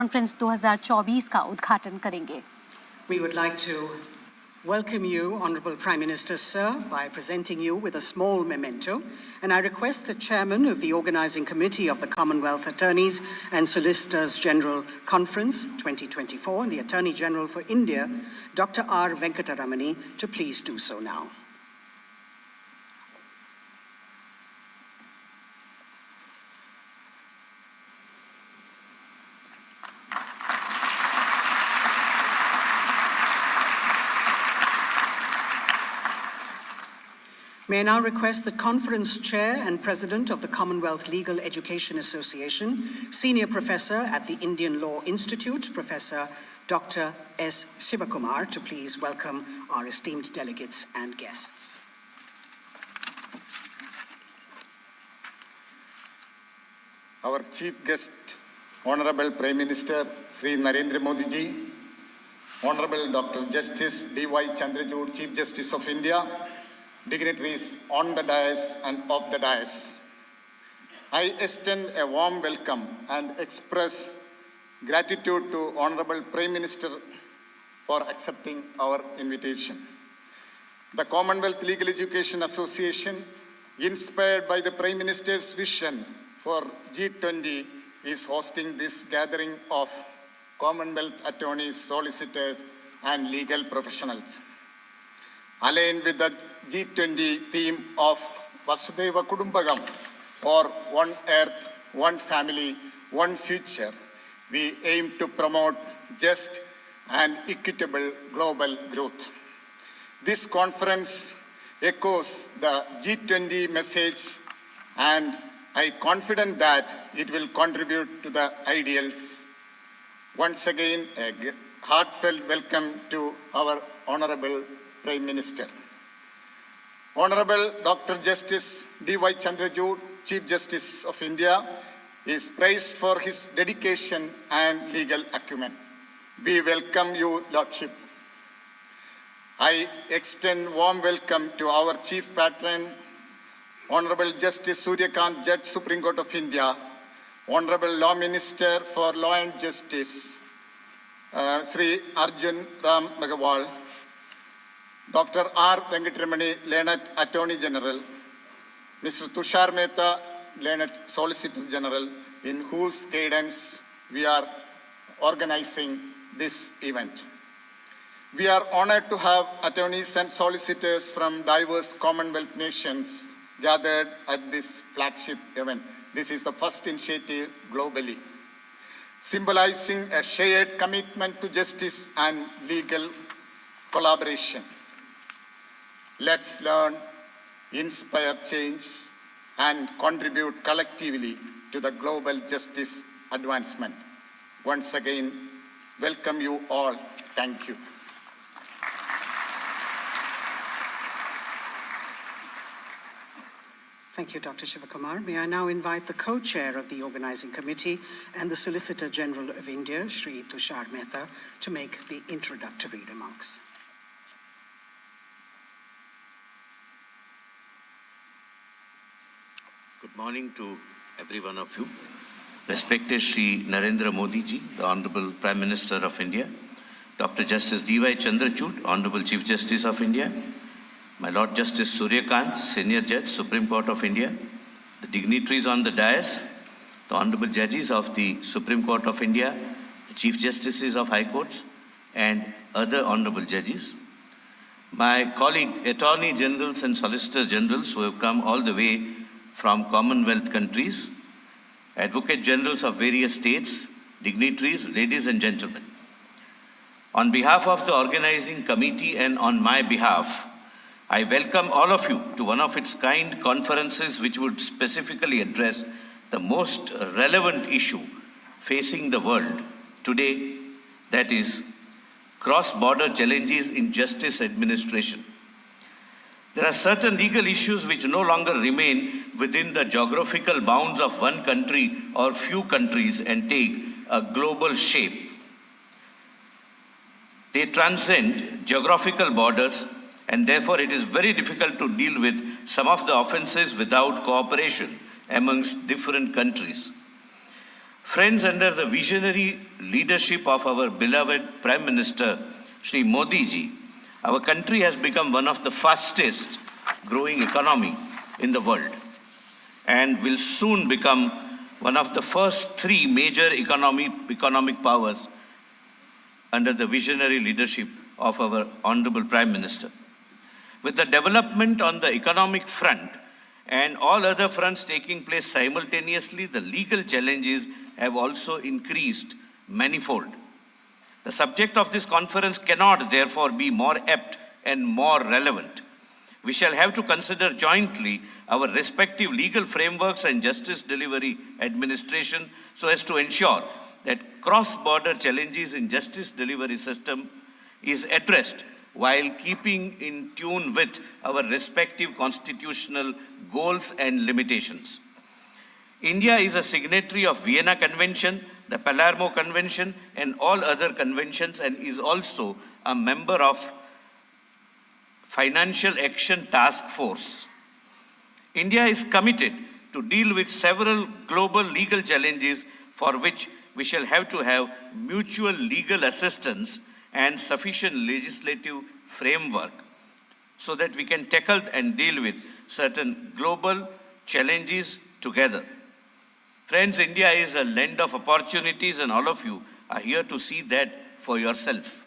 Conference 2024 का उद्घाटन करेंगे। We would like to welcome you, Honourable Prime Minister, sir, by presenting you with a small memento, and I request the Chairman of the Organising Committee of the Commonwealth Attorneys and Solicitors General Conference 2024 and the Attorney General for India, Dr. R. Venkataramani, to please do so now. May I now request the Conference Chair and President of the Commonwealth Legal Education Association, Senior Professor at the Indian Law Institute, Professor Dr. S. Sivakumar, to please welcome our esteemed delegates and guests. Our Chief Guest, Honorable Prime Minister Sri Narendra Modi ji, Honorable Dr. Justice D.Y. Chandrachud, Chief Justice of India, dignitaries on the dais and off the dais. I extend a warm welcome and express gratitude to Honorable Prime Minister for accepting our invitation. The Commonwealth Legal Education Association, inspired by the Prime Minister's vision for G20, is hosting this gathering of Commonwealth attorneys, solicitors, and legal professionals. Aligned with the G20 theme of Vasudhaiva Kudumbakam, or One Earth, One Family, One Future, we aim to promote just and equitable global growth. This conference echoes the G20 message, and I am confident that it will contribute to the ideals. Once again, a heartfelt welcome to our Honorable Prime Minister. Honorable Dr. Justice D.Y. Chandrachud, Chief Justice of India, is praised for his dedication and legal acumen. We welcome you, Lordship. I extend warm welcome to our Chief Patron, Honorable Justice Suryakant, Judge, Supreme Court of India, Honorable Law Minister for Law and Justice, Sri Arjun Ram Meghwal, Dr. R. Venkataramani, Learned Attorney General, Mr. Tushar Mehta, Learned Solicitor General, in whose guidance we are organizing this event. We are honored to have attorneys and solicitors from diverse Commonwealth nations gathered at this flagship event. This is the first initiative globally, symbolizing a shared commitment to justice and legal collaboration. Let's learn, inspire change, and contribute collectively to the global justice advancement. Once again, welcome you all. Thank you. Thank you, Dr. Sivakumar. May I now invite the co-chair of the Organising Committee and the Solicitor General of India, Sri Tushar Mehta, to make the introductory remarks. Good morning to every one of you. Respected Sri Narendra Modi ji, the Honorable Prime Minister of India, Dr. Justice D.Y. Chandrachud, Honorable Chief Justice of India, my Lord Justice Suryakant, Senior Judge, Supreme Court of India, the dignitaries on the dais, the Honorable Judges of the Supreme Court of India, the Chief Justices of High Courts, and other Honorable Judges, my colleague Attorney Generals and Solicitor Generals who have come all the way from Commonwealth countries, Advocate Generals of various states, dignitaries, ladies and gentlemen. On behalf of the Organizing Committee and on my behalf, I welcome all of you to one of its kind conferences which would specifically address the most relevant issue facing the world today, that is, cross-border challenges in justice administration. There are certain legal issues which no longer remain within the geographical bounds of one country or few countries and take a global shape. They transcend geographical borders, and therefore it is very difficult to deal with some of the offenses without cooperation amongst different countries. Friends, under the visionary leadership of our beloved Prime Minister, Shri Modi ji, our country has become one of the fastest growing economy in the world and will soon become one of the first three major economic powers under the visionary leadership of our Honorable Prime Minister. With the development on the economic front and all other fronts taking place simultaneously, the legal challenges have also increased manifold. The subject of this conference cannot therefore be more apt and more relevant. We shall have to consider jointly our respective legal frameworks and justice delivery administration so as to ensure that cross-border challenges in justice delivery system is addressed while keeping in tune with our respective constitutional goals and limitations. India is a signatory of Vienna Convention, the Palermo Convention, and all other conventions, and is also a member of Financial Action Task Force. India is committed to deal with several global legal challenges for which we shall have to have mutual legal assistance and sufficient legislative framework so that we can tackle and deal with certain global challenges together. Friends, India is a land of opportunities and all of you are here to see that for yourself.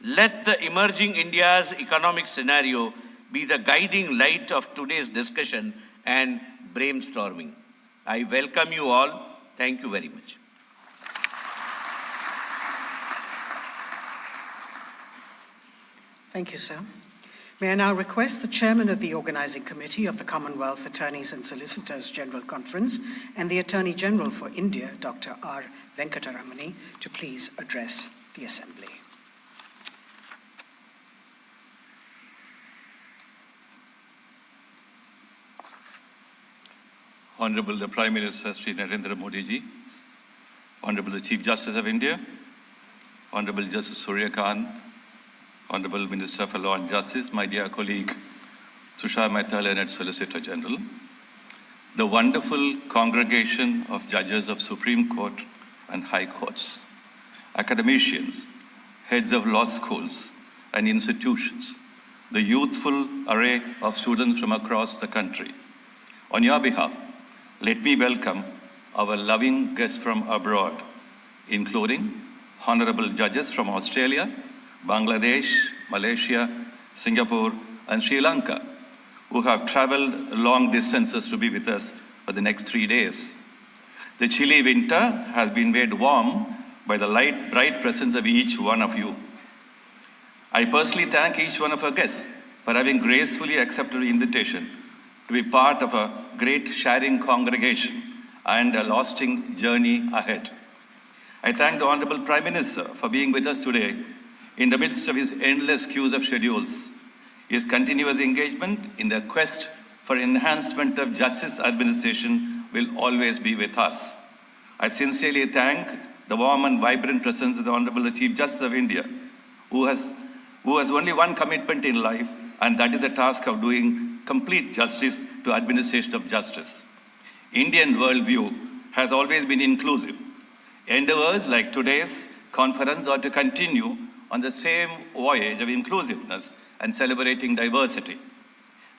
Let the emerging India's economic scenario be the guiding light of today's discussion and brainstorming. I welcome you all. Thank you very much. Thank you, sir. May I now request the Chairman of the Organizing Committee of the Commonwealth Attorneys and Solicitors General Conference and the Attorney General for India, Dr. R. Venkataramani, to please address the Assembly. Honorable the Prime Minister Sri Narendra Modi ji, Honorable the Chief Justice of India, Honorable Justice Surya Khan, Honorable Minister for Law and Justice, my dear colleague Tushar Mehta, Learned Solicitor General, the wonderful congregation of judges of Supreme Court and High Courts, academicians, heads of law schools and institutions, the youthful array of students from across the country. On your behalf, let me welcome our loving guests from abroad, including honorable judges from Australia, Bangladesh, Malaysia, Singapore, and Sri Lanka, who have traveled long distances to be with us for the next 3 days. The chilly winter has been made warm by the light, bright presence of each one of you. I personally thank each one of our guests for having gracefully accepted the invitation to be part of a great sharing congregation and a lasting journey ahead. I thank the Honorable Prime Minister for being with us today in the midst of his endless queues of schedules. His continuous engagement in the quest for enhancement of justice administration will always be with us. I sincerely thank the warm and vibrant presence of the Honorable Chief Justice of India, who has only one commitment in life, and that is the task of doing complete justice to administration of justice. Indian worldview has always been inclusive. Endeavors like today's conference are to continue on the same voyage of inclusiveness and celebrating diversity.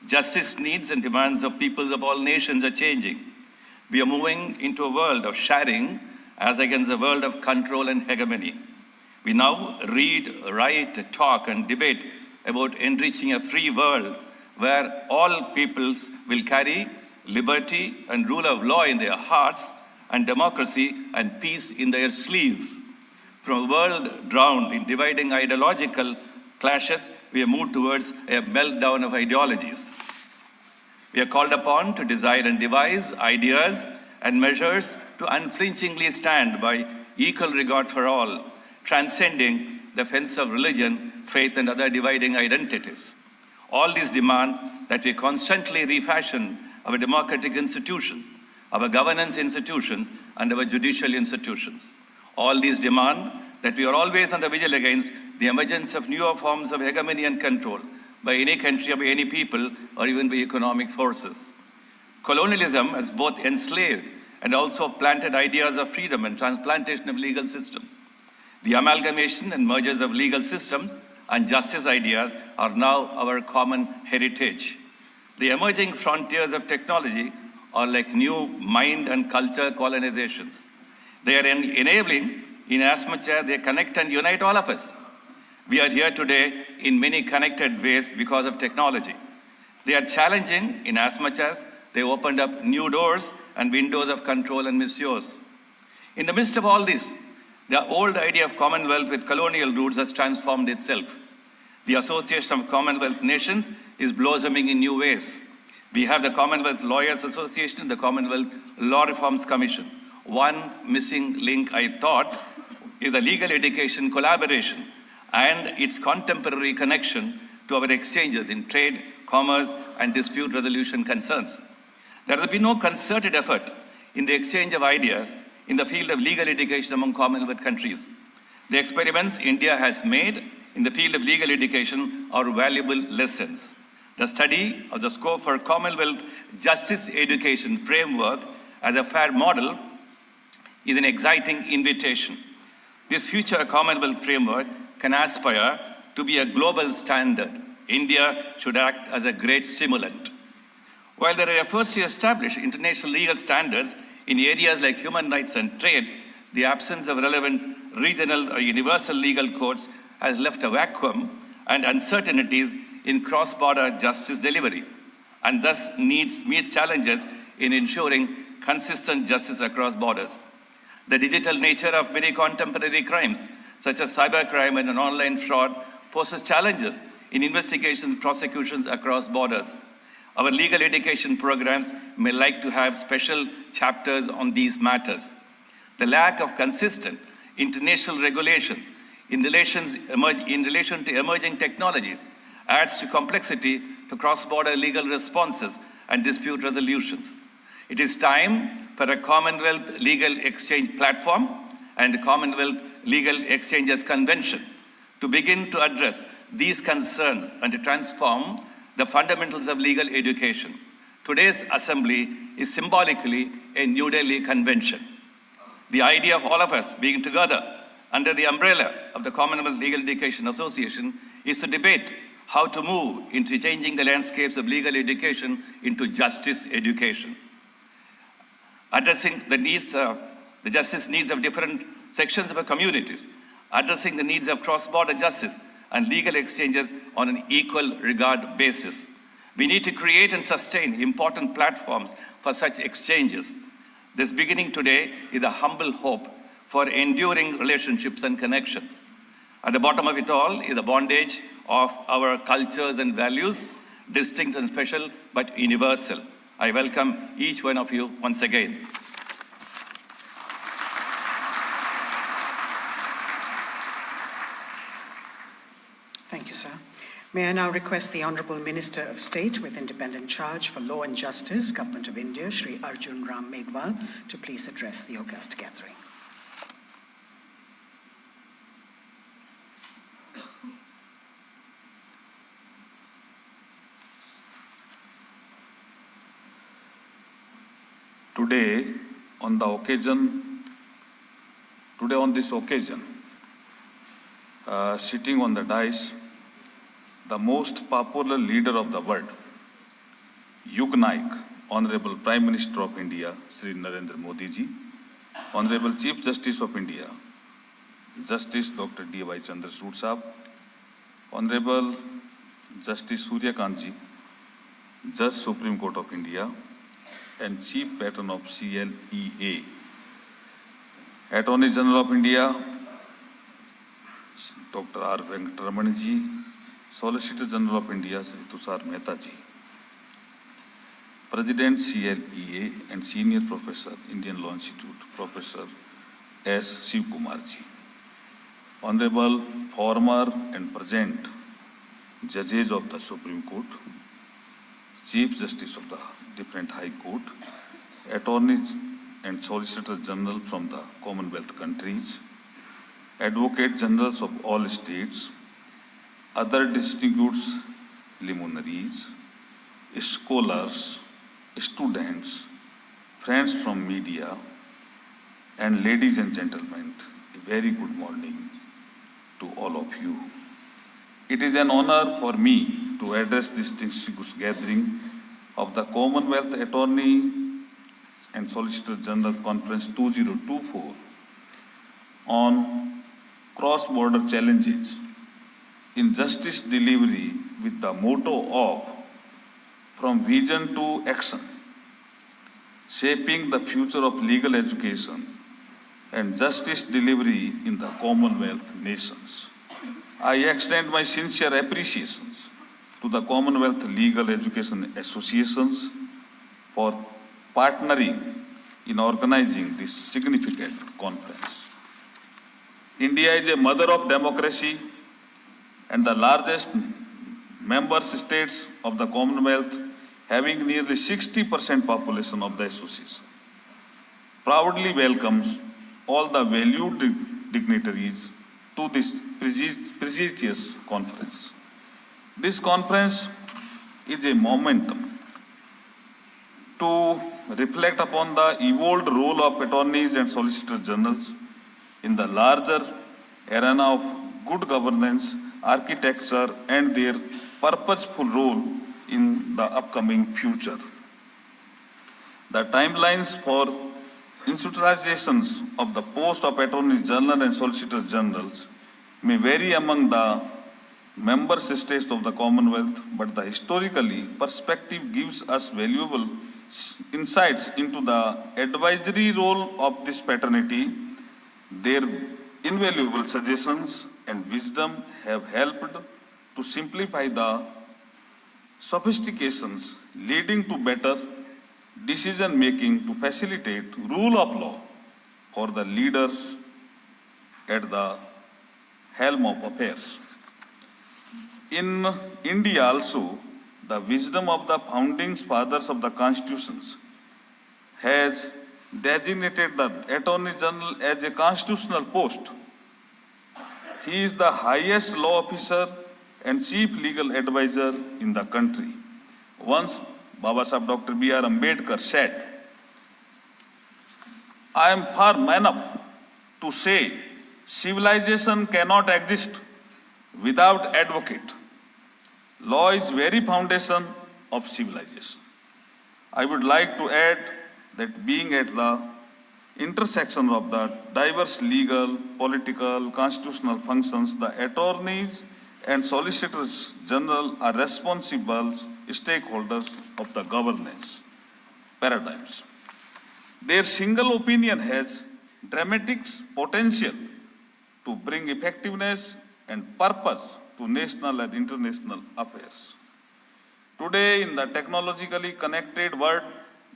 Justice needs and demands of people of all nations are changing. We are moving into a world of sharing as against a world of control and hegemony. We now read, write, talk, and debate about enriching a free world where all peoples will carry liberty and rule of law in their hearts and democracy and peace in their sleeves. From a world drowned in dividing ideological clashes, we have moved towards a meltdown of ideologies. We are called upon to design and devise ideas and measures to unflinchingly stand by equal regard for all, transcending the fence of religion, faith, and other dividing identities. All these demand that we constantly refashion our democratic institutions, our governance institutions, and our judicial institutions. All these demand that we are always on the vigil against the emergence of newer forms of hegemony and control by any country or by any people or even by economic forces. Colonialism has both enslaved and also planted ideas of freedom and transplantation of legal systems. The amalgamation and mergers of legal systems and justice ideas are now our common heritage. The emerging frontiers of technology are like new mind and culture colonizations. They are enabling in as much as they connect and unite all of us. We are here today in many connected ways because of technology. They are challenging in as much as they opened up new doors and windows of control and misuse. In the midst of all this, the old idea of Commonwealth with colonial roots has transformed itself. The Association of Commonwealth Nations is blossoming in new ways. We have the Commonwealth Lawyers Association and the Commonwealth Law Reforms Commission. One missing link, I thought, is the legal education collaboration and its contemporary connection to our exchanges in trade, commerce, and dispute resolution concerns. There has been no concerted effort in the exchange of ideas in the field of legal education among Commonwealth countries. The experiments India has made in the field of legal education are valuable lessons. The study of the scope for Commonwealth justice education framework as a fair model is an exciting invitation. This future Commonwealth framework can aspire to be a global standard. India should act as a great stimulant. While there are efforts to establish international legal standards in areas like human rights and trade, the absence of relevant regional or universal legal codes has left a vacuum and uncertainties in cross-border justice delivery, and thus meets challenges in ensuring consistent justice across borders. The digital nature of many contemporary crimes, such as cybercrime and online fraud, poses challenges in investigations and prosecutions across borders. Our legal education programs may like to have special chapters on these matters. The lack of consistent international regulations in relation to emerging technologies adds to complexity to cross-border legal responses and dispute resolutions. It is time for a Commonwealth Legal Exchange Platform and a Commonwealth Legal Exchanges Convention to begin to address these concerns and to transform the fundamentals of legal education. Today's assembly is symbolically a New Delhi convention. The idea of all of us being together under the umbrella of the Commonwealth Legal Education Association is to debate how to move into changing the landscapes of legal education into justice education. Addressing the justice needs of different sections of our communities, addressing the needs of cross-border justice and legal exchanges on an equal regard basis. We need to create and sustain important platforms for such exchanges. This beginning today is a humble hope for enduring relationships and connections. At the bottom of it all is the bondage of our cultures and values, distinct and special, but universal. I welcome each one of you once again. Thank you, sir. May I now request the Honourable Minister of State with Independent Charge for Law and Justice, Government of India, Shri Arjun Ram Meghwal, to please address the august gathering. Today, on this occasion, sitting on the dais, the most popular leader of the world, Yug Naik, Honorable Prime Minister of India, Shri Narendra Modi ji, Honorable Chief Justice of India, Justice Dr. D.Y. Chandrachud Sahab, Honorable Justice Surya Kant ji, Judge Supreme Court of India, and Chief Patron of CLEA, Attorney General of India, Dr. R. Venkataraman ji, Solicitor General of India, Sri Tushar Mehta ji, President CLEA and Senior Professor, Indian Law Institute, Professor S. Shiv Kumar ji, Honorable former and present Judges of the Supreme Court, Chief Justice of the different High Court, Attorneys and Solicitor General from the Commonwealth countries, Advocate Generals of all states, other distinguished luminaries, scholars, students, friends from media, and ladies and gentlemen, a very good morning to all of you. It is an honor for me to address this distinguished gathering of the Commonwealth Attorney and Solicitor General Conference 2024 on cross-border challenges in justice delivery with the motto of From Vision to Action, shaping the future of legal education and justice delivery in the Commonwealth nations. I extend my sincere appreciations to the Commonwealth Legal Education Associations for partnering in organizing this significant conference. India is a mother of democracy and the largest member states of the Commonwealth, having nearly 60% population of the association, proudly welcomes all the valued dignitaries to this prestigious conference. This conference is a momentum to reflect upon the evolved role of attorneys and solicitor generals in the larger arena of good governance, architecture, and their purposeful role in the upcoming future. The timelines for institutionalizations of the post of Attorney General and Solicitor Generals may vary among the member states of the Commonwealth, but the historically perspective gives us valuable insights into the advisory role of this fraternity. Their invaluable suggestions and wisdom have helped to simplify the sophistications leading to better decision making to facilitate rule of law for the leaders at the helm of affairs. In India also, the wisdom of the founding fathers of the constitutions has designated the Attorney General as a constitutional post. He is the highest law officer and chief legal advisor in the country. Once Babasaheb Dr. B.R. Ambedkar said, "I am firm enough to say civilization cannot exist without advocate. Law is very foundation of civilization." I would like to add that being at the intersection of the diverse legal, political, constitutional functions, the attorneys and solicitors general are responsible stakeholders of the governance paradigms. Their single opinion has dramatic potential to bring effectiveness and purpose to national and international affairs. Today, in the technologically connected world,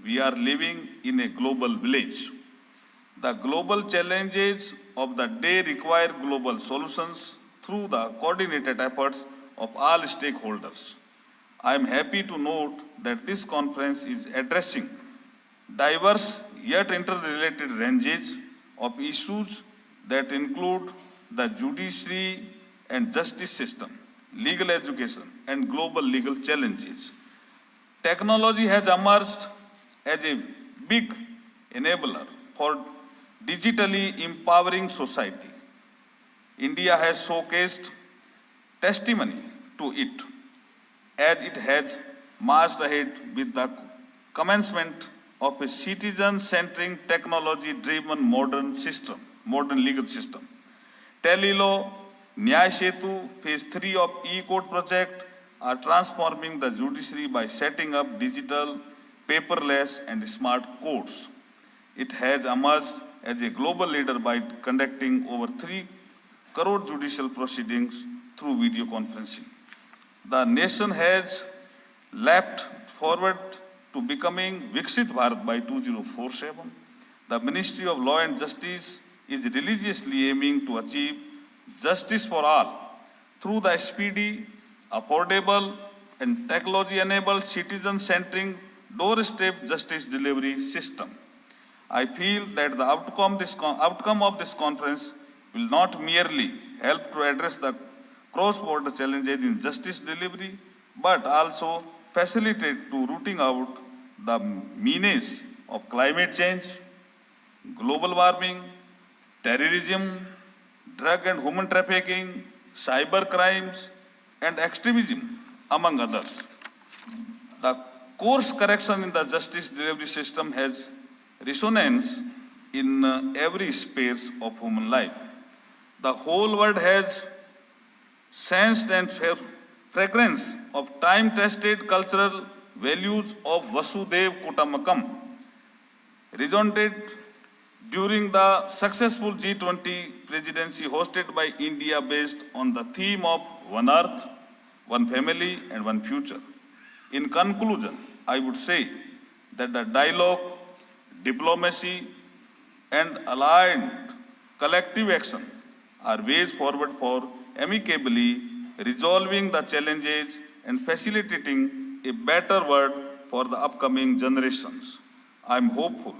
we are living in a global village. The global challenges of the day require global solutions through the coordinated efforts of all stakeholders. I am happy to note that this conference is addressing diverse yet interrelated ranges of issues that include the judiciary and justice system, legal education, and global legal challenges. Technology has emerged as a big enabler for digitally empowering society. India has showcased testimony to it as it has marched ahead with the commencement of a citizen-centering, technology-driven modern legal system. Telelaw, Nyaya Setu, Phase 3 of E-Court project are transforming the judiciary by setting up digital, paperless, and smart courts. It has emerged as a global leader by conducting over 3 crore judicial proceedings through video conferencing. The nation has leapt forward to becoming Viksit Bharat by 2047. The Ministry of Law and Justice is religiously aiming to achieve justice for all through the speedy, affordable, and technology-enabled citizen-centering doorstep justice delivery system. I feel that the outcome of this conference will not merely help to address the cross-border challenges in justice delivery, but also facilitate to rooting out the menace of climate change, global warming, terrorism, drug and human trafficking, cyber crimes, and extremism, among others. The course correction in the justice delivery system has resonance in every space of human life. The whole world has sensed and fragrance of time-tested cultural values of Vasudev Kutumbakam, resonated during the successful G20 presidency hosted by India based on the theme of One Earth, One Family and One Future. In conclusion, I would say that the dialogue, diplomacy and aligned collective action are ways forward for amicably resolving the challenges and facilitating a better world for the upcoming generations. I am hopeful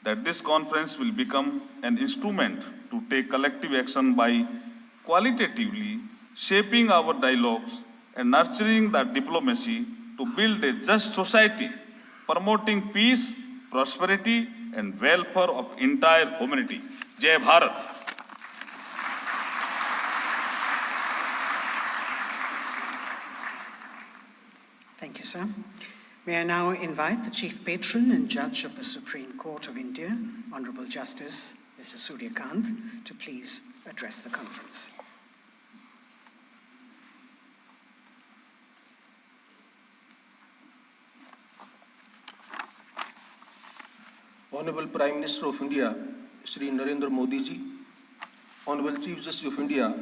that this conference will become an instrument to take collective action by qualitatively shaping our dialogues and nurturing the diplomacy to build a just society, promoting peace, prosperity and welfare of entire humanity. Jai Bharat. Thank you, sir. May I now invite the Chief Patron and Judge of the Supreme Court of India, Honorable Justice Mr. Surya Kant, to please address the conference. Honorable Prime Minister of India, Shri Narendra Modi ji, Honorable Chief Justice of India,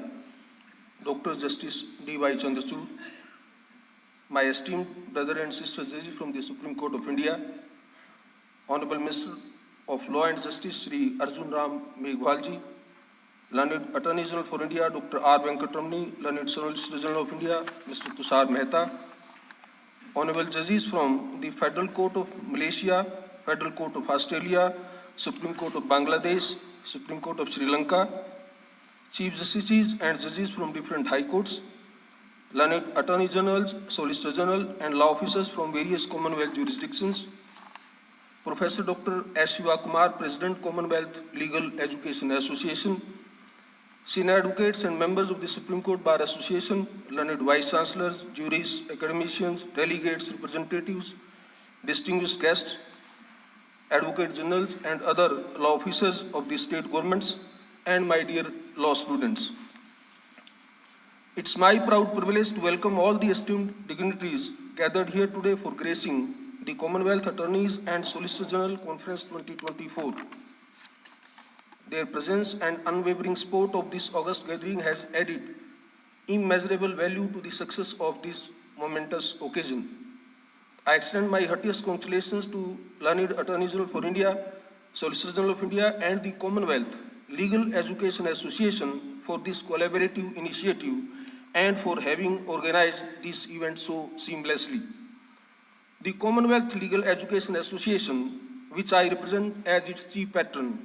Dr. Justice D.Y. Chandrachud, my esteemed brother and sister judges from the Supreme Court of India, Honorable Minister of Law and Justice Shri Arjun Ram Meghwal ji, Learned Attorney General for India Dr. R. Venkatramani, Learned Solicitor General of India Mr. Tushar Mehta, Honorable judges from the Federal Court of Malaysia, Federal Court of Australia, Supreme Court of Bangladesh, Supreme Court of Sri Lanka, Chief Justices and judges from different high courts, Learned Attorney Generals, Solicitor General and law officers from various Commonwealth jurisdictions, Professor Dr. S. Shiva Kumar, President, Commonwealth Legal Education Association, senior advocates and members of the Supreme Court Bar Association, learned vice chancellors, juries, academicians, delegates, representatives, distinguished guests, advocate generals and other law officers of the state governments, and my dear law students. It's my proud privilege to welcome all the esteemed dignitaries gathered here today for gracing the Commonwealth Attorneys and Solicitor General Conference 2024. Their presence and unwavering support of this august gathering has added immeasurable value to the success of this momentous occasion. I extend my heartiest congratulations to Learned Attorney General for India, Solicitor General of India and the Commonwealth Legal Education Association for this collaborative initiative and for having organized this event so seamlessly. The Commonwealth Legal Education Association, which I represent as its chief patron,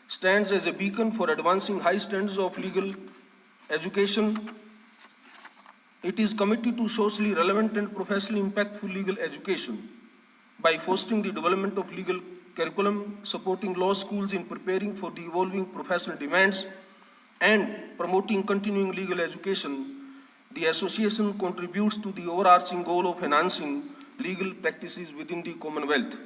stands as a beacon for advancing high standards of legal education. It is committed to socially relevant and professionally impactful legal education by fostering the development of legal curriculum, supporting law schools in preparing for the evolving professional demands, and promoting continuing legal education. The association contributes to the overarching goal of enhancing legal practices within the Commonwealth.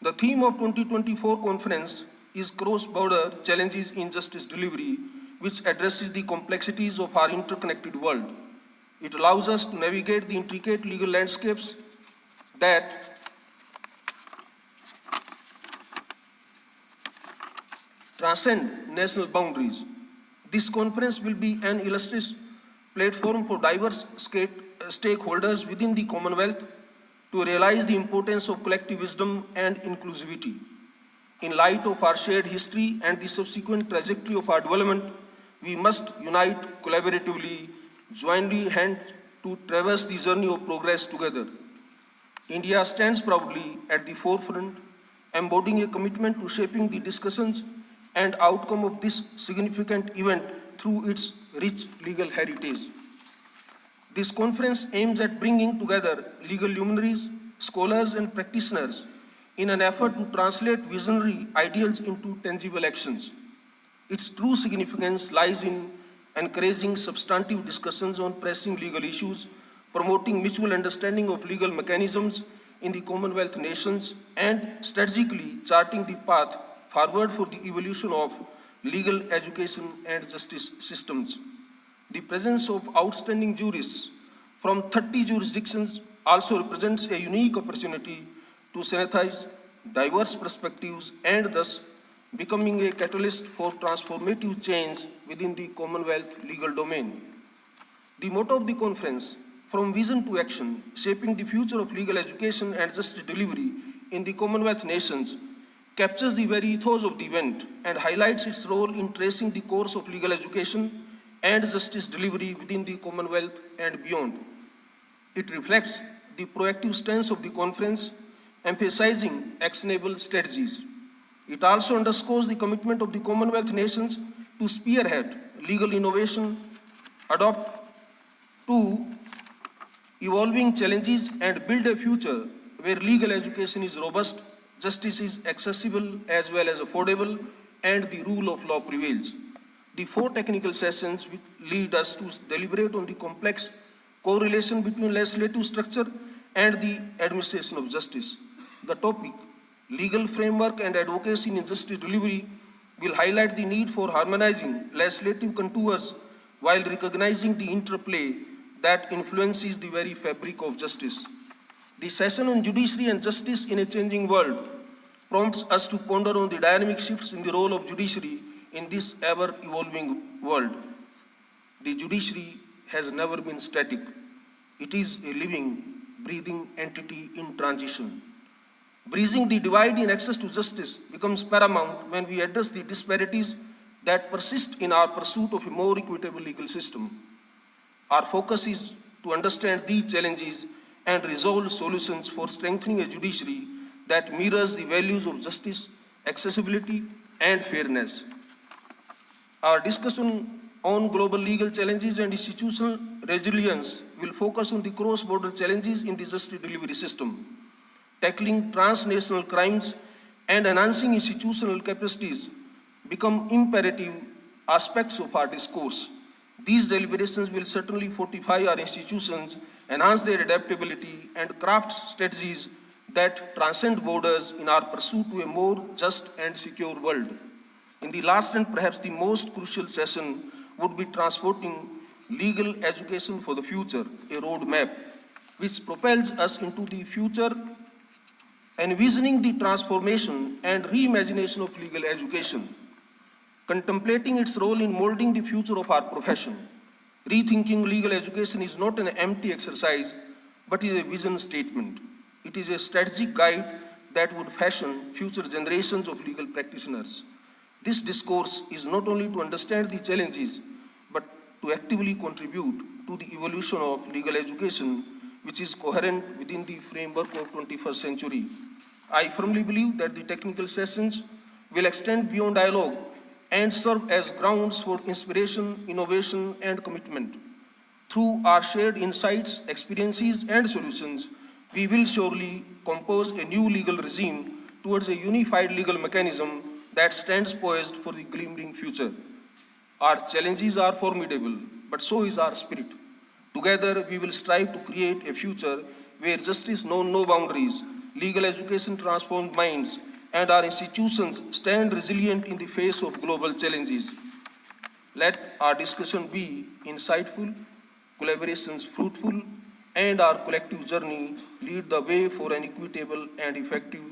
The theme of 2024 conference is cross-border challenges in justice delivery, which addresses the complexities of our interconnected world. It allows us to navigate the intricate legal landscapes that transcend national boundaries. This conference will be an illustrious platform for diverse stakeholders within the Commonwealth to realize the importance of collective wisdom and inclusivity. In light of our shared history and the subsequent trajectory of our development, we must unite collaboratively, jointly hand to traverse the journey of progress together. India stands proudly at the forefront, embodying a commitment to shaping the discussions and outcome of this significant event through its rich legal heritage. This conference aims at bringing together legal luminaries, scholars and practitioners in an effort to translate visionary ideals into tangible actions. Its true significance lies in encouraging substantive discussions on pressing legal issues, promoting mutual understanding of legal mechanisms in the Commonwealth nations, and strategically charting the path forward for the evolution of legal education and justice systems. The presence of outstanding jurists from 30 jurisdictions also represents a unique opportunity to synthesize diverse perspectives and thus becoming a catalyst for transformative change within the Commonwealth legal domain. The motto of the conference, From Vision to Action, Shaping the Future of Legal Education and Justice Delivery in the Commonwealth nations, captures the very ethos of the event and highlights its role in tracing the course of legal education and justice delivery within the Commonwealth and beyond. It reflects the proactive stance of the conference, emphasizing actionable strategies. It also underscores the commitment of the Commonwealth nations to spearhead legal innovation, adapt to evolving challenges, and build a future where legal education is robust, justice is accessible as well as affordable, and the rule of law prevails. The 4 technical sessions will lead us to deliberate on the complex correlation between legislative structure and the administration of justice. The topic, Legal Framework and Advocacy in Justice Delivery, will highlight the need for harmonizing legislative contours while recognizing the interplay that influences the very fabric of justice. The session on Judiciary and Justice in a Changing World prompts us to ponder on the dynamic shifts in the role of judiciary in this ever-evolving world. The judiciary has never been static. It is a living, breathing entity in transition. Bridging the divide in access to justice becomes paramount when we address the disparities that persist in our pursuit of a more equitable legal system. Our focus is to understand these challenges and resolve solutions for strengthening a judiciary that mirrors the values of justice, accessibility, and fairness. Our discussion on global legal challenges and institutional resilience will focus on the cross-border challenges in the justice delivery system. Tackling transnational crimes and enhancing institutional capacities become imperative aspects of our discourse. These deliberations will certainly fortify our institutions, enhance their adaptability, and craft strategies that transcend borders in our pursuit to a more just and secure world. In the last and perhaps the most crucial session would be transporting legal education for the future, a roadmap which propels us into the future, envisioning the transformation and reimagination of legal education, contemplating its role in molding the future of our profession. Rethinking legal education is not an empty exercise, but is a vision statement. It is a strategic guide that would fashion future generations of legal practitioners. This discourse is not only to understand the challenges, but to actively contribute to the evolution of legal education, which is coherent within the framework of 21st century. I firmly believe that the technical sessions will extend beyond dialogue and serve as grounds for inspiration, innovation, and commitment. Through our shared insights, experiences, and solutions, we will surely compose a new legal regime towards a unified legal mechanism that stands poised for the glimmering future. Our challenges are formidable, but so is our spirit. Together, we will strive to create a future where justice knows no boundaries, legal education transforms minds, and our institutions stand resilient in the face of global challenges. Let our discussion be insightful, collaborations fruitful, and our collective journey lead the way for an equitable and effective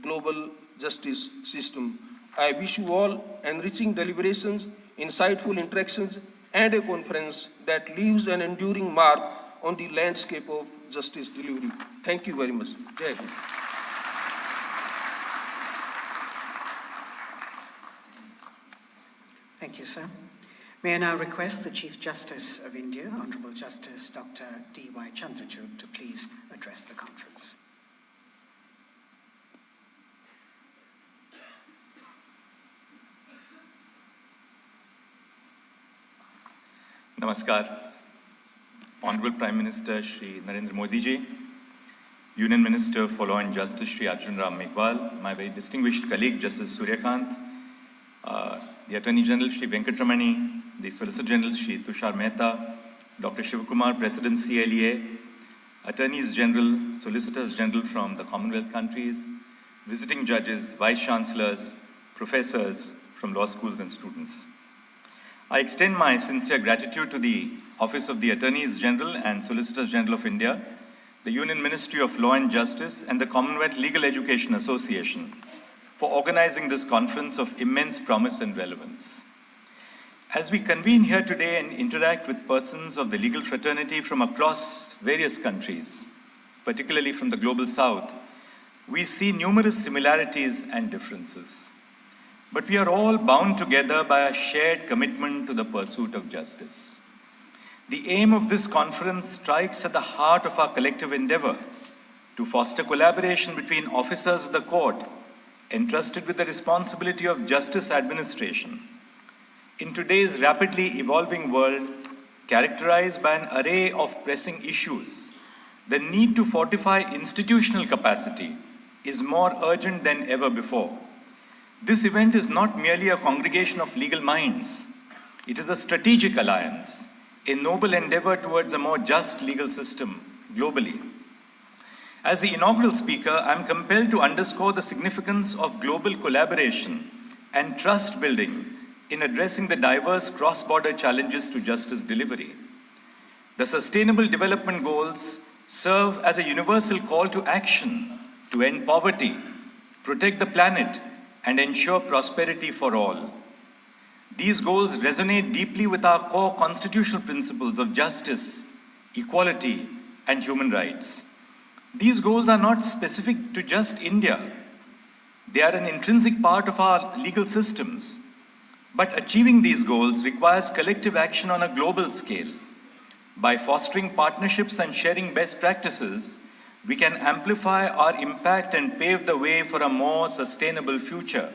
global justice system. I wish you all enriching deliberations, insightful interactions, and a conference that leaves an enduring mark on the landscape of justice delivery. Thank you very much. Jai Hind. Thank you, sir. May I now request the Chief Justice of India, Honorable Justice Dr. D.Y. Chandrachud, to please address the conference. Namaskar. Honorable Prime Minister Shri Narendra Modi ji, Union Minister for Law and Justice, Shri Arjun Ram Meghwal, my very distinguished colleague, Justice Suryakant, the Attorney General, Shri Venkatramani, the Solicitor General, Shri Tushar Mehta, Dr. Shivakumar, President CLEA, Attorneys General, Solicitors General from the Commonwealth countries, visiting judges, Vice Chancellors, professors from law schools and students. I extend my sincere gratitude to the Office of the Attorneys General and Solicitors General of India, the Union Ministry of Law and Justice, and the Commonwealth Legal Education Association for organizing this conference of immense promise and relevance. As we convene here today and interact with persons of the legal fraternity from across various countries, particularly from the global south, we see numerous similarities and differences. But we are all bound together by a shared commitment to the pursuit of justice. The aim of this conference strikes at the heart of our collective endeavor to foster collaboration between officers of the court entrusted with the responsibility of justice administration. In today's rapidly evolving world, characterized by an array of pressing issues, the need to fortify institutional capacity is more urgent than ever before. This event is not merely a congregation of legal minds. It is a strategic alliance, a noble endeavor towards a more just legal system globally. As the inaugural speaker, I am compelled to underscore the significance of global collaboration and trust building in addressing the diverse cross-border challenges to justice delivery. The Sustainable Development Goals serve as a universal call to action to end poverty, protect the planet, and ensure prosperity for all. These goals resonate deeply with our core constitutional principles of justice, equality, and human rights. These goals are not specific to just India. They are an intrinsic part of our legal systems. But achieving these goals requires collective action on a global scale. By fostering partnerships and sharing best practices, we can amplify our impact and pave the way for a more sustainable future.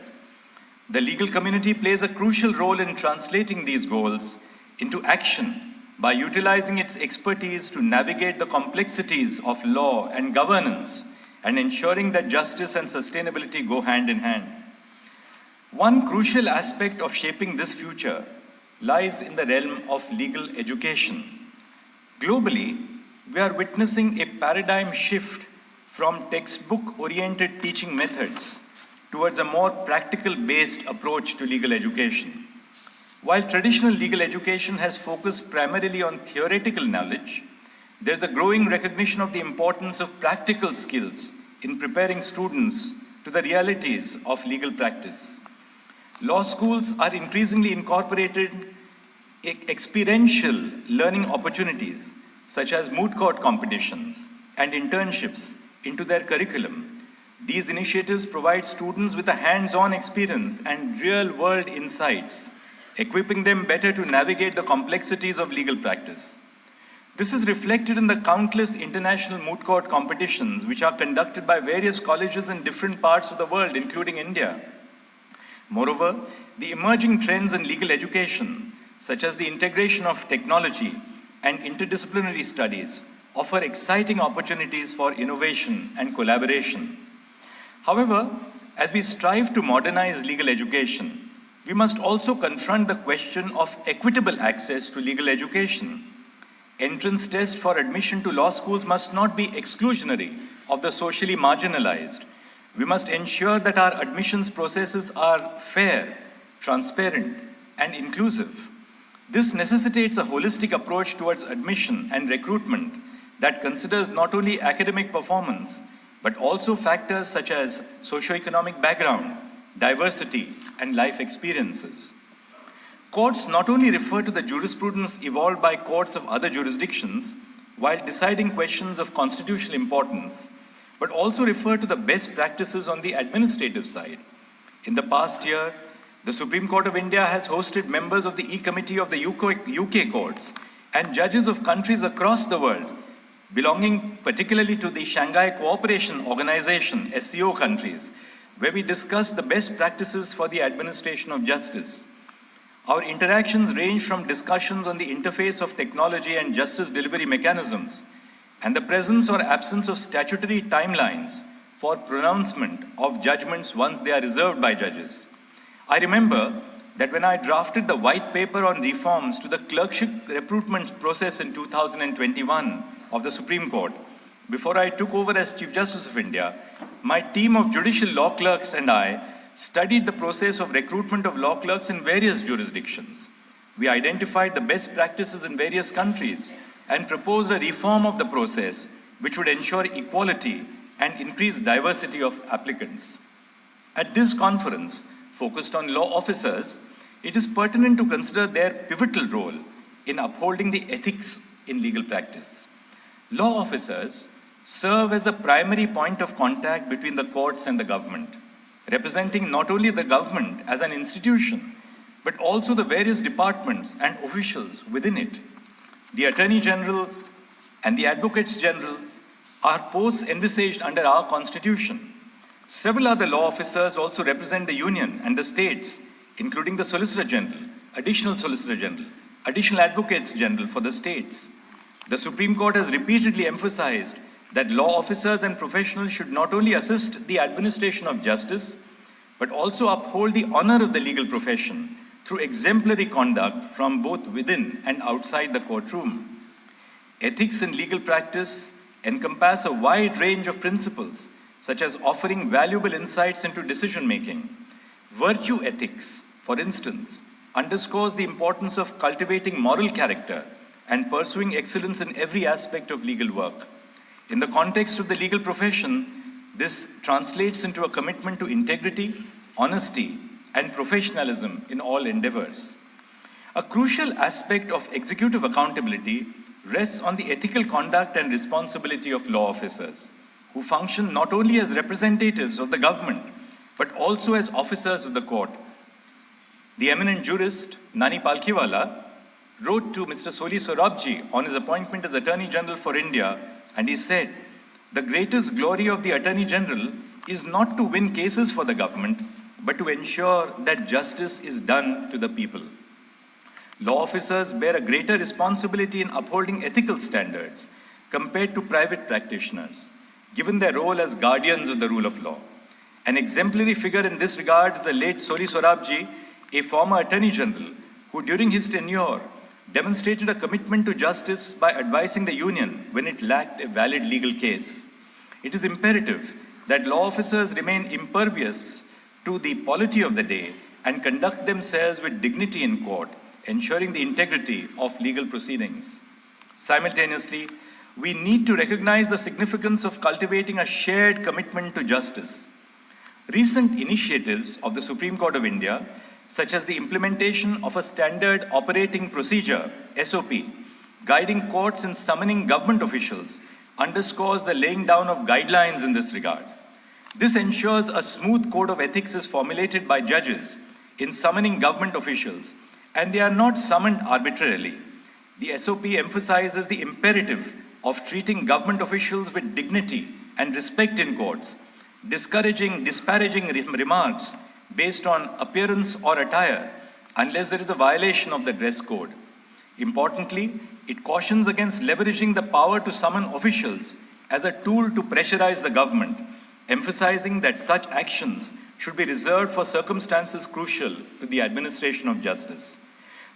The legal community plays a crucial role in translating these goals into action by utilizing its expertise to navigate the complexities of law and governance and ensuring that justice and sustainability go hand in hand. One crucial aspect of shaping this future lies in the realm of legal education. Globally, we are witnessing a paradigm shift from textbook-oriented teaching methods towards a more practical-based approach to legal education. While traditional legal education has focused primarily on theoretical knowledge, there is a growing recognition of the importance of practical skills in preparing students to the realities of legal practice. Law schools are increasingly incorporated experiential learning opportunities such as moot court competitions and internships into their curriculum. These initiatives provide students with a hands-on experience and real-world insights, equipping them better to navigate the complexities of legal practice. This is reflected in the countless international moot court competitions which are conducted by various colleges in different parts of the world, including India. Moreover, the emerging trends in legal education, such as the integration of technology and interdisciplinary studies, offer exciting opportunities for innovation and collaboration. However, as we strive to modernize legal education, we must also confront the question of equitable access to legal education. Entrance tests for admission to law schools must not be exclusionary of the socially marginalized. We must ensure that our admissions processes are fair, transparent, and inclusive. This necessitates a holistic approach towards admission and recruitment that considers not only academic performance, but also factors such as socioeconomic background, diversity, and life experiences. Courts not only refer to the jurisprudence evolved by courts of other jurisdictions while deciding questions of constitutional importance, but also refer to the best practices on the administrative side. In the past year, the Supreme Court of India has hosted members of the E-Committee of the UK courts and judges of countries across the world, belonging particularly to the Shanghai Cooperation Organization, SCO countries, where we discuss the best practices for the administration of justice. Our interactions range from discussions on the interface of technology and justice delivery mechanisms and the presence or absence of statutory timelines for pronouncement of judgments once they are reserved by judges. I remember that when I drafted the white paper on reforms to the clerkship recruitment process in 2021 of the Supreme Court, before I took over as Chief Justice of India, my team of judicial law clerks and I studied the process of recruitment of law clerks in various jurisdictions. We identified the best practices in various countries and proposed a reform of the process which would ensure equality and increase diversity of applicants. At this conference, focused on law officers, it is pertinent to consider their pivotal role in upholding the ethics in legal practice. Law officers serve as a primary point of contact between the courts and the government, representing not only the government as an institution, but also the various departments and officials within it. The Attorney General and the Advocates General are posts envisaged under our Constitution. Several other law officers also represent the Union and the states, including the Solicitor General, Additional Solicitor General, Additional Advocates General for the states. The Supreme Court has repeatedly emphasized that law officers and professionals should not only assist the administration of justice, but also uphold the honor of the legal profession through exemplary conduct from both within and outside the courtroom. Ethics in legal practice encompass a wide range of principles, such as offering valuable insights into decision-making. Virtue ethics, for instance, underscores the importance of cultivating moral character and pursuing excellence in every aspect of legal work. In the context of the legal profession, this translates into a commitment to integrity, honesty, and professionalism in all endeavors. A crucial aspect of executive accountability rests on the ethical conduct and responsibility of law officers, who function not only as representatives of the government, but also as officers of the court. The eminent jurist, Nani Palkhiwala, wrote to Mr. Soli Sorabji on his appointment as Attorney General for India, and he said, "The greatest glory of the Attorney General is not to win cases for the government, but to ensure that justice is done to the people." Law officers bear a greater responsibility in upholding ethical standards compared to private practitioners, given their role as guardians of the rule of law. An exemplary figure in this regard is the late Soli Sorabji, a former Attorney General, who during his tenure demonstrated a commitment to justice by advising the Union when it lacked a valid legal case. It is imperative that law officers remain impervious to the polity of the day and conduct themselves with dignity in court, ensuring the integrity of legal proceedings. Simultaneously, we need to recognize the significance of cultivating a shared commitment to justice. Recent initiatives of the Supreme Court of India, such as the implementation of a standard operating procedure, SOP, guiding courts in summoning government officials, underscores the laying down of guidelines in this regard. This ensures a smooth code of ethics is formulated by judges in summoning government officials, and they are not summoned arbitrarily. The SOP emphasizes the imperative of treating government officials with dignity and respect in courts, discouraging disparaging remarks based on appearance or attire unless there is a violation of the dress code. Importantly, it cautions against leveraging the power to summon officials as a tool to pressurize the government, emphasizing that such actions should be reserved for circumstances crucial to the administration of justice.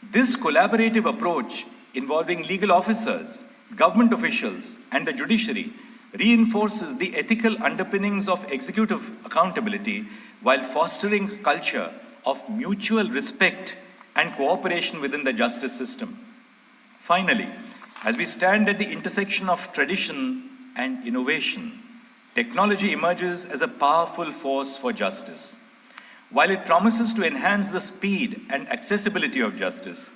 This collaborative approach involving legal officers, government officials, and the judiciary reinforces the ethical underpinnings of executive accountability while fostering a culture of mutual respect and cooperation within the justice system. Finally, as we stand at the intersection of tradition and innovation, technology emerges as a powerful force for justice. While it promises to enhance the speed and accessibility of justice,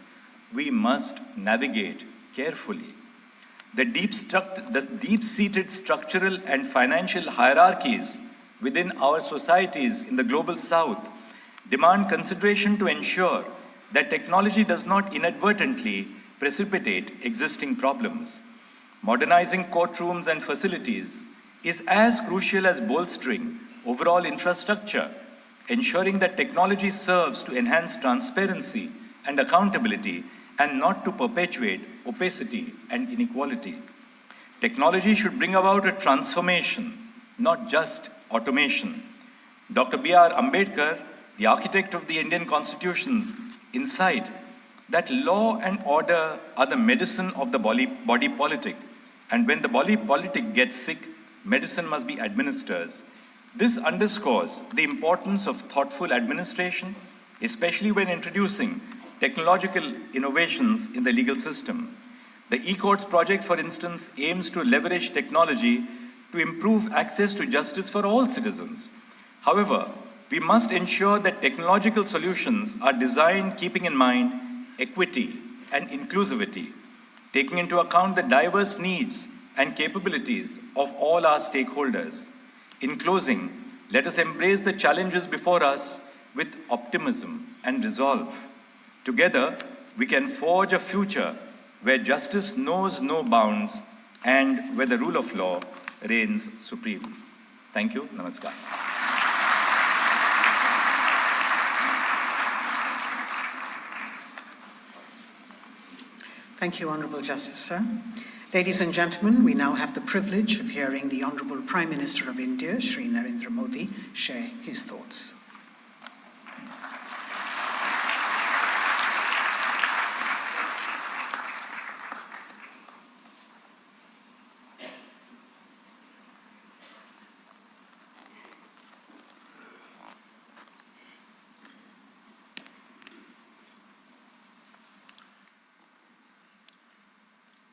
we must navigate carefully. The deep-seated structural and financial hierarchies within our societies in the global south demand consideration to ensure that technology does not inadvertently precipitate existing problems. Modernizing courtrooms and facilities is as crucial as bolstering overall infrastructure, ensuring that technology serves to enhance transparency and accountability and not to perpetuate opacity and inequality. Technology should bring about a transformation, not just automation. Dr. B.R. Ambedkar, the architect of the Indian Constitution's insight that law and order are the medicine of the body politic, and when the body politic gets sick, medicine must be administered. This underscores the importance of thoughtful administration, especially when introducing technological innovations in the legal system. The eCourts project, for instance, aims to leverage technology to improve access to justice for all citizens. However, we must ensure that technological solutions are designed keeping in mind equity and inclusivity, taking into account the diverse needs and capabilities of all our stakeholders. In closing, let us embrace the challenges before us with optimism and resolve. Together, we can forge a future where justice knows no bounds and where the rule of law reigns supreme. Thank you. Namaskar. Thank you, Honourable Justice, sir. Ladies and gentlemen, we now have the privilege of hearing the Honourable Prime Minister of India, Shri Narendra Modi, share his thoughts.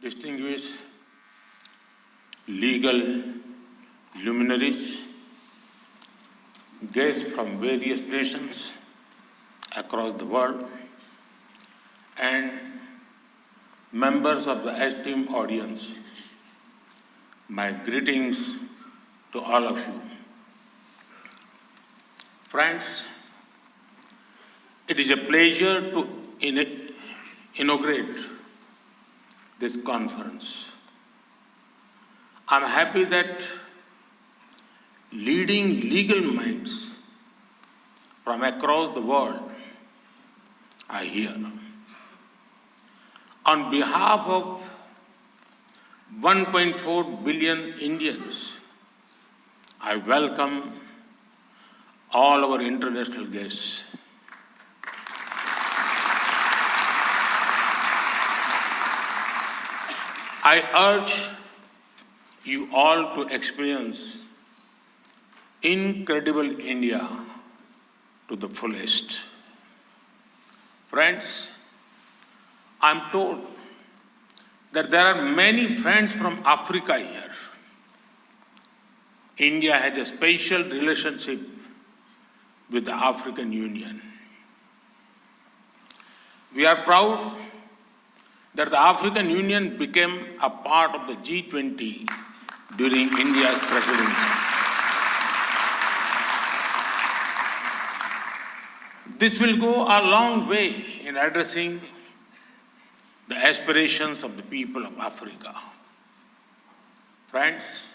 Distinguished legal luminaries, guests from various nations across the world, and members of the esteemed audience, my greetings to all of you. Friends, it is a pleasure to inaugurate this conference. I'm happy that leading legal minds from across the world are here. On behalf of 1.4 billion Indians, I welcome all our international guests. I urge you all to experience incredible India to the fullest. Friends, I'm told that there are many friends from Africa here. India has a special relationship with the African Union. We are proud that the African Union became a part of the G20 during India's presidency. This will go a long way in addressing the aspirations of the people of Africa. Friends,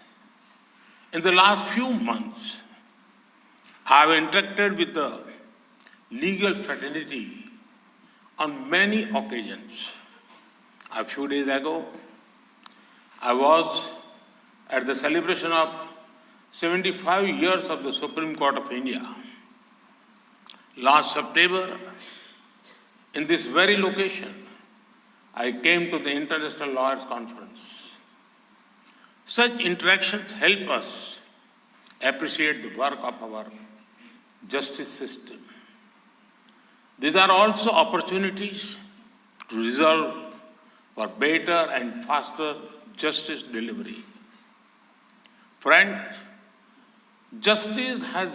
in the last few months, I have interacted with the legal fraternity on many occasions. A few days ago, I was at the celebration of 75 years of the Supreme Court of India. Last September, in this very location, I came to the International Lawyers Conference. Such interactions help us appreciate the work of our justice system. These are also opportunities to resolve for better and faster justice delivery. Friends, justice has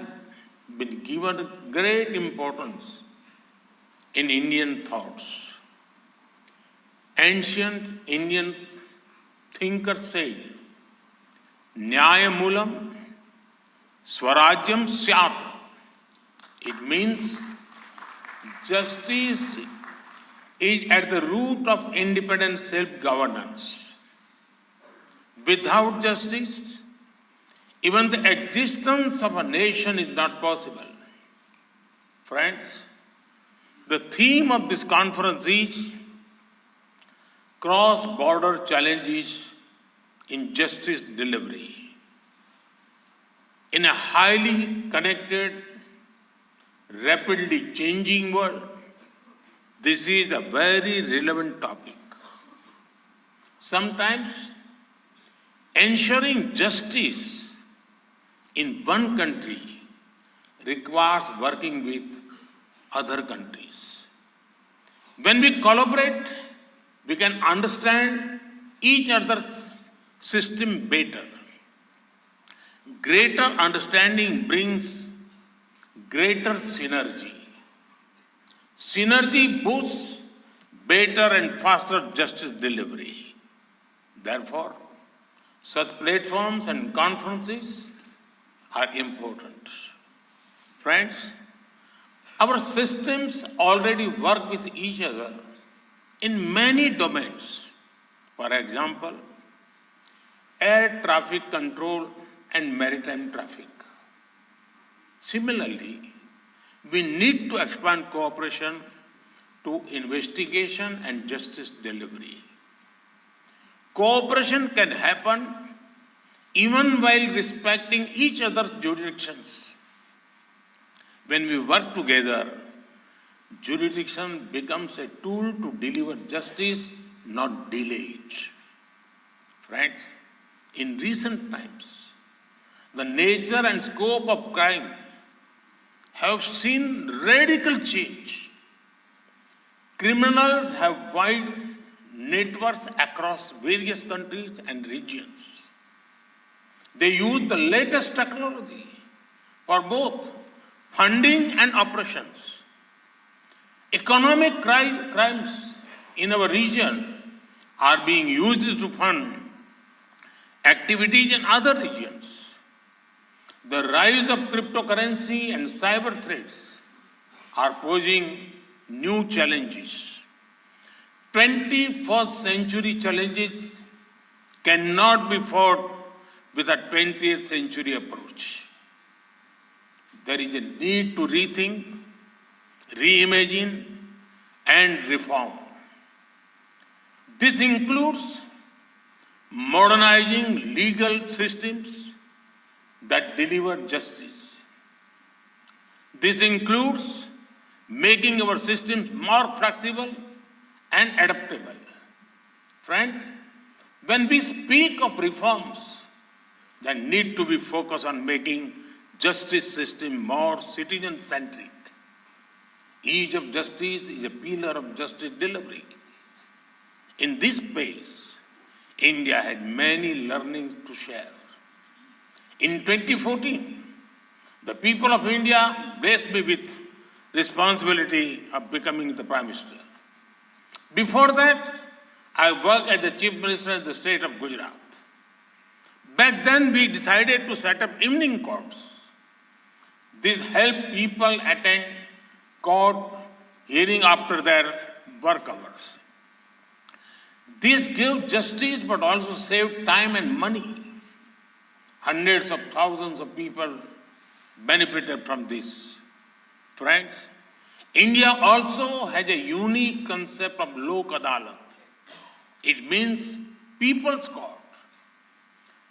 been given great importance in Indian thoughts. Ancient Indian thinkers said, Nyaya Moolam Swarajyam Syat. It means justice is at the root of independent self-governance. Without justice, even the existence of a nation is not possible. Friends, the theme of this conference is cross-border challenges in justice delivery. In a highly connected, rapidly changing world, this is a very relevant topic. Sometimes, ensuring justice in one country requires working with other countries. When we collaborate, we can understand each other's system better. Greater understanding brings greater synergy. Synergy boosts better and faster justice delivery. Therefore, such platforms and conferences are important. Friends, our systems already work with each other in many domains. For example, air traffic control and maritime traffic. Similarly, we need to expand cooperation to investigation and justice delivery. Cooperation can happen even while respecting each other's jurisdictions. When we work together, jurisdiction becomes a tool to deliver justice, not delay it. Friends, in recent times, the nature and scope of crime have seen radical change. Criminals have wide networks across various countries and regions. They use the latest technology for both funding and operations. Economic crimes in our region are being used to fund activities in other regions. The rise of cryptocurrency and cyber threats are posing new challenges. 21st century challenges cannot be fought with a 20th century approach. There is a need to rethink, reimagine, and reform. This includes modernizing legal systems that deliver justice. This includes making our systems more flexible and adaptable. Friends, when we speak of reforms that need to be focused on making justice system more citizen-centric, ease of justice is a pillar of justice delivery. In this space, India had many learnings to share. In 2014, the people of India blessed me with responsibility of becoming the Prime Minister. Before that, I worked as the Chief Minister of the state of Gujarat. Back then, we decided to set up evening courts. This helped people attend court hearing after their work hours. This gave justice but also saved time and money. Hundreds of thousands of people benefited from this. Friends, India also has a unique concept of Lok Adalat. It means people's court.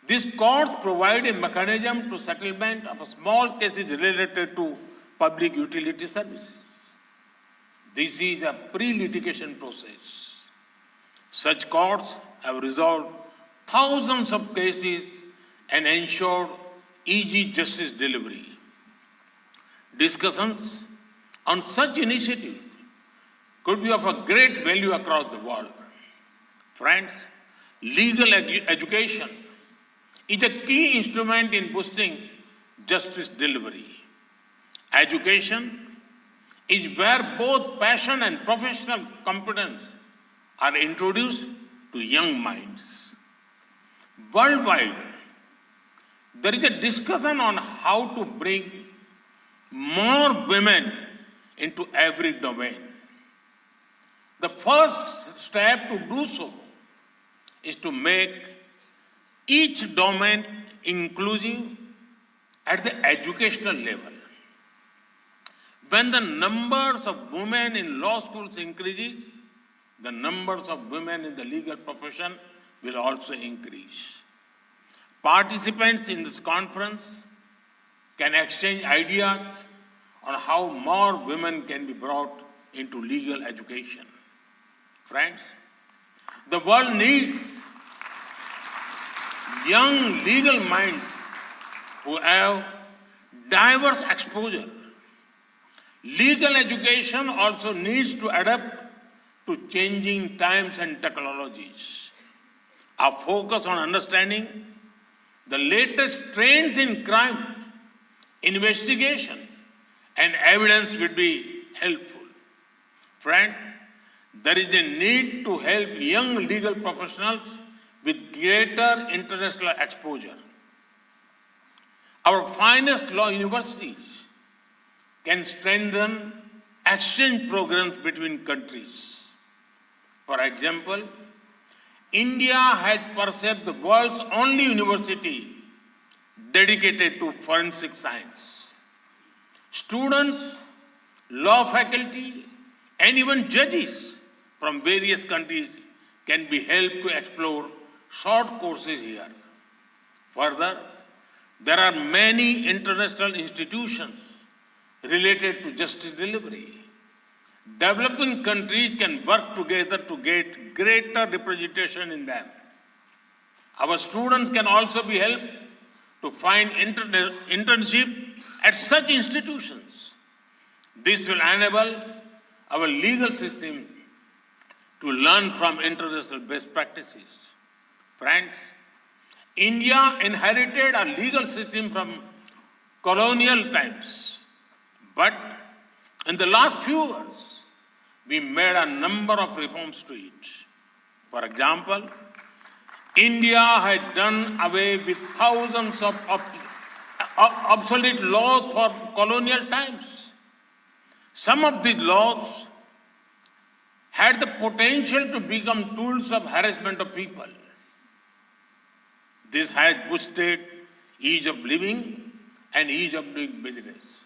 These courts provide a mechanism to settlement of small cases related to public utility services. This is a pre-litigation process. Such courts have resolved thousands of cases and ensured easy justice delivery. Discussions on such initiatives could be of a great value across the world. Friends, legal education is a key instrument in boosting justice delivery. Education is where both passion and professional competence are introduced to young minds. Worldwide, there is a discussion on how to bring more women into every domain. The first step to do so is to make each domain inclusive at the educational level. When the numbers of women in law schools increases, the numbers of women in the legal profession will also increase. Participants in this conference can exchange ideas on how more women can be brought into legal education. Friends, the world needs young legal minds who have diverse exposure. Legal education also needs to adapt to changing times and technologies. Our focus on understanding the latest trends in crime, investigation, and evidence will be helpful. Friend, there is a need to help young legal professionals with greater international exposure. Our finest law universities can strengthen exchange programs between countries. For example, India had perceived the world's only university dedicated to forensic science. Students, law faculty, and even judges from various countries can be helped to explore short courses here. Further, there are many international institutions related to justice delivery. Developing countries can work together to get greater representation in them. Our students can also be helped to find internship at such institutions. This will enable our legal system to learn from international best practices. Friends, India inherited a legal system from colonial times, but in the last few years, we made a number of reforms to it. For example, India had done away with thousands of obsolete laws for colonial times. Some of these laws had the potential to become tools of harassment of people. This has boosted ease of living and ease of doing business.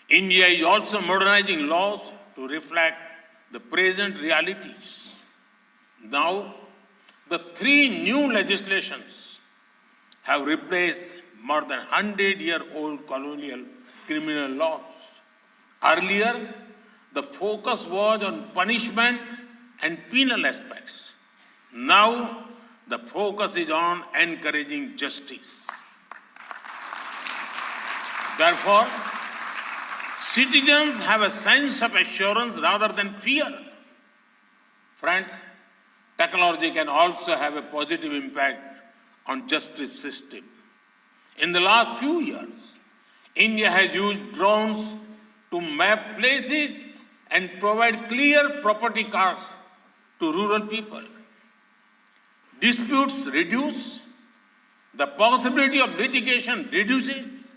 India is also modernizing laws to reflect the present realities. Now, the 3 new legislations have replaced more than 100-year-old colonial criminal laws. Earlier, the focus was on punishment and penal aspects. Now, the focus is on encouraging justice. Therefore, citizens have a sense of assurance rather than fear. Friends, technology can also have a positive impact on justice system. In the last few years, India has used drones to map places and provide clear property cards to rural people. Disputes reduce, the possibility of litigation reduces,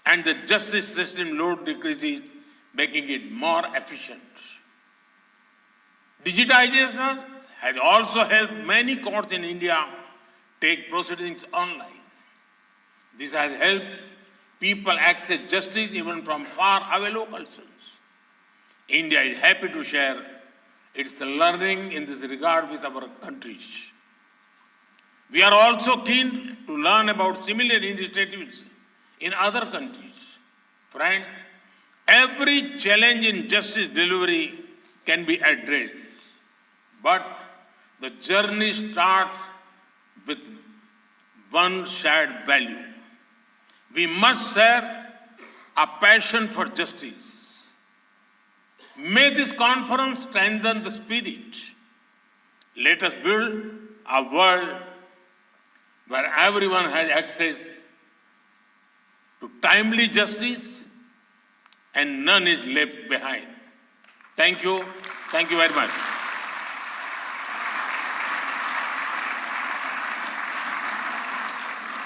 and the justice system load decreases, making it more efficient. Digitization has also helped many courts in India take proceedings online. This has helped people access justice even from far-away locations. India is happy to share its learning in this regard with our countries. We are also keen to learn about similar initiatives in other countries. Friends, every challenge in justice delivery can be addressed, but the journey starts with one shared value. We must share a passion for justice. May this conference strengthen the spirit. Let us build a world where everyone has access to timely justice and none is left behind. Thank you. Thank you very much.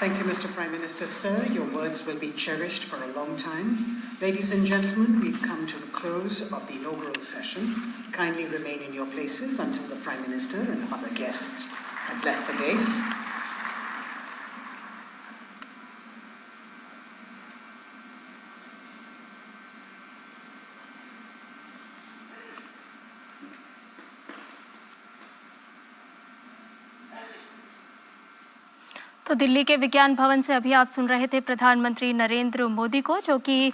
Thank you, Mr. Prime Minister, sir. Your words will be cherished for a long time. Ladies and gentlemen, we've come to the close of the inaugural session. Kindly remain in your places until the Prime Minister and other guests have left the dais. तो तो दिल्ली के विज्ञान भवन से अभी आप सुन रहे थे प्रधानमंत्री नरेंद्र मोदी को, जो कि